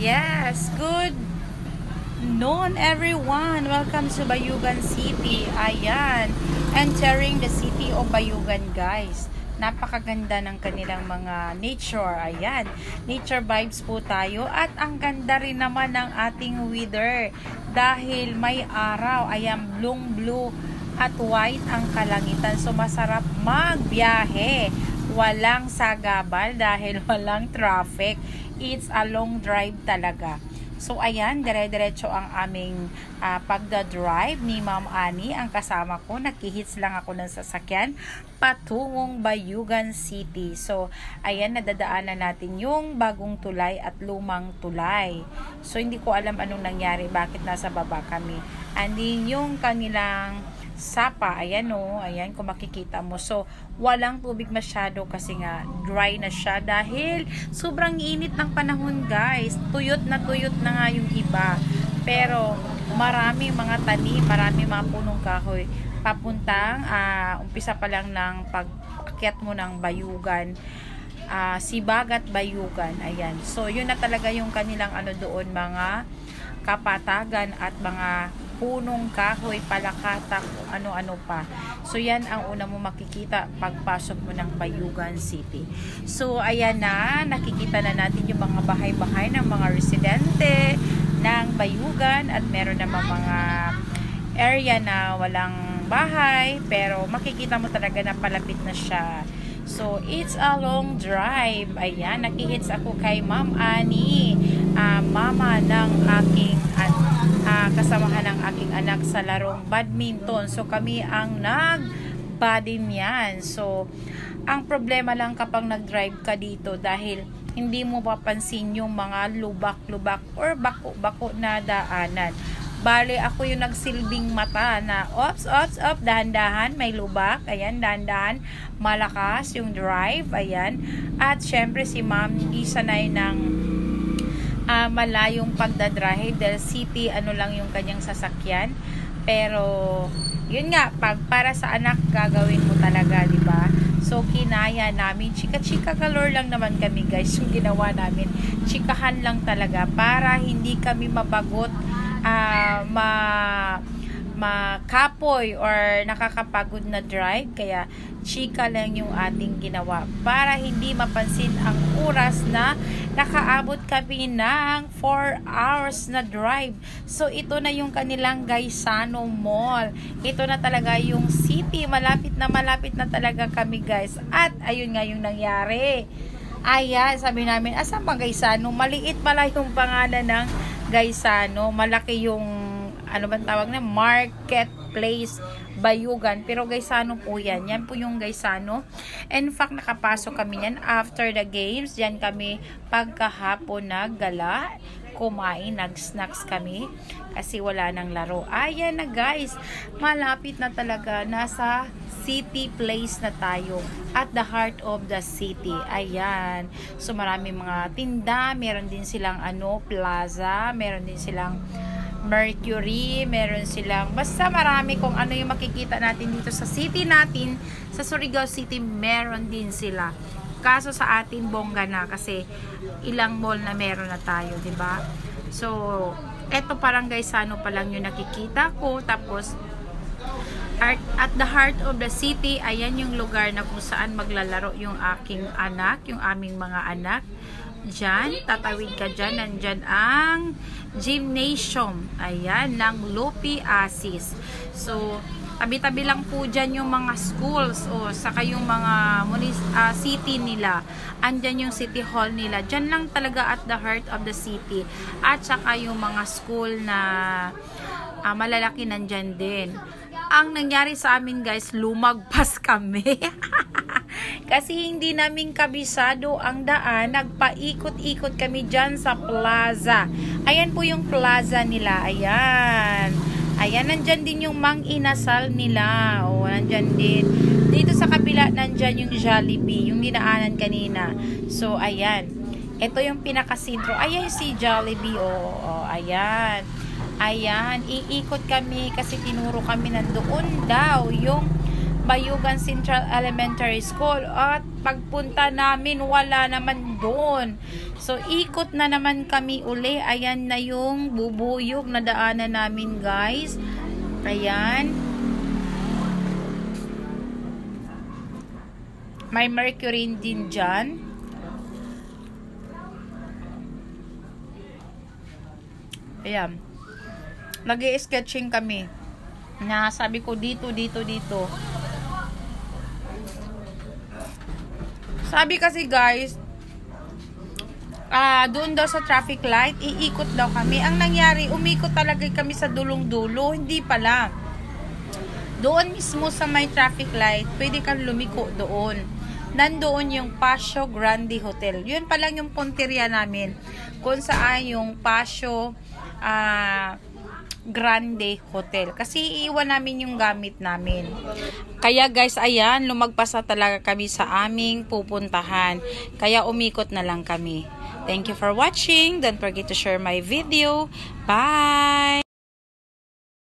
Yes, good noon everyone. Welcome to Bayugan City. Ayan, entering the city of Bayugan, guys. Napakaganda ng kanilang mga nature. Ayan, nature vibes po tayo. At ang ganda rin naman ng ating weather dahil may araw. Ayan, blue at white ang kalangitan. So masarap magbiyahe. Walang sagabal dahil walang traffic. It's a long drive talaga. So ayan, dire-diretso ang aming pagda-drive ni Ma'am Annie. Ang kasama ko, nakihits lang ako ng sasakyan patungong Bayugan City. So ayan, nadadaanan natin yung bagong tulay at lumang tulay. So hindi ko alam anong nangyari, bakit nasa baba kami. And then yung kanilang sapa, ayan o, ayan kung makikita mo. So walang tubig masyado kasi nga dry na siya dahil sobrang init ng panahon, guys. Tuyot na nga yung iba, pero marami mga tanim, marami mga punong kahoy papuntang umpisa pa lang ng pag-akyat mo ng Bayugan, Sibagat Bayugan. Ayan, so yun na talaga yung kanilang ano doon, mga kapatagan at mga punong kahoy, palakata, ano-ano pa. So yan ang una mo makikita pagpasok mo ng Bayugan City. So ayan na, nakikita na natin yung mga bahay-bahay ng mga residente ng Bayugan at meron naman mga area na walang bahay pero makikita mo talaga na palapit na siya. So it's a long drive. Ayan, nakihits ako kay Ma'am Annie, mama ng aking kasamahan ng aking anak sa larong badminton. So kami ang nag-badin yan. So ang problema lang kapag nag-drive ka dito dahil hindi mo papansin yung mga lubak-lubak or bako-bako na daanan. Bale, ako yung nagsilbing mata na ops, dahan-dahan, may lubak. Ayan, dahan-dahan, malakas yung drive. Ayan. At syempre si ma'am hindi sanay ng malayong pagdadrive dahil city ano lang yung kanyang sasakyan. Pero yun nga, pag para sa anak gagawin mo talaga, di ba? So kinaya namin, chika-chika galore lang naman kami, guys. Yung ginawa namin, chikahan lang talaga para hindi kami mabagot, makapoy or nakakapagod na drive. Kaya chika lang yung ating ginawa para hindi mapansin ang oras na nakaabot kami ng 4 hours na drive. So ito na yung kanilang Gaisano Mall. Ito na talaga yung city. Malapit na talaga kami, guys. At ayun nga yung nangyari. Ayan, sabi namin, asan ba Gaisano? Maliit pala yung pangalan ng Gaisano. Malaki yung ano bang tawag na? Marketplace Bayugan. Pero Gaisano po yan. Yan po yung Gaisano. In fact, nakapasok kami yan after the games. Yan kami pagkahapon naggala. Kumain, nag-snacks kami. Kasi wala nang laro. Ayan na, guys. Malapit na talaga. Nasa city place na tayo. At the heart of the city. Ayan. So marami mga tinda. Meron din silang plaza. Meron din silang Mercury, meron silang, basta marami kung ano yung makikita natin dito sa city natin, sa Surigao City, meron din sila. Kaso sa atin bongga na kasi ilang mall na meron na tayo, 'di ba? So, eto parang Gaisano pa lang yung nakikita ko. Tapos at the heart of the city, ayan yung lugar na kung saan maglalaro yung aking anak, yung aming mga anak. Diyan, tatawid ka dyan, nandyan ang gymnasium, ayan, ng Lupi Asis. So, tabi-tabi lang po dyan yung mga schools o saka yung mga city nila. Andyan yung city hall nila. Dyan lang talaga at the heart of the city. At saka yung mga school na malalaki nandyan din. Ang nangyari sa amin, guys, lumagpas kami. Kasi hindi namin kabisado ang daan. Nagpaikot-ikot kami dyan sa plaza. Ayan po yung plaza nila. Ayan. Ayan, nandyan din yung Mang Inasal nila. O, nandyan din. Dito sa kabila, nandyan yung Jollibee. Yung dinaanan kanina. So, ayan. Ito yung pinakasintro. Ayan si Jollibee. O, ayan. Ayan. Iikot kami kasi tinuro kami nandoon daw yung Bayugan Central Elementary School. At pagpunta namin, wala naman doon. So, ikot na naman kami uli. Ayan na yung bubuyog na daanan namin, guys. Ayan. May mercury din dyan. Ayan. Nag-i-sketching kami. Na sabi ko dito. Sabi kasi guys, doon daw sa traffic light, iikot daw kami. Ang nangyari, umikot talaga kami sa dulong-dulo. Hindi pala. Doon mismo sa may traffic light, pwede kang lumiko doon. Nandoon yung Paseo Grande Hotel. Yun pa lang yung punteriya namin. Kung saan yung Paseo Grande Hotel. Kasi iiwan namin yung gamit namin. Kaya guys, ayan, lumagpas na talaga kami sa aming pupuntahan. Kaya umikot na lang kami. Thank you for watching. Don't forget to share my video. Bye!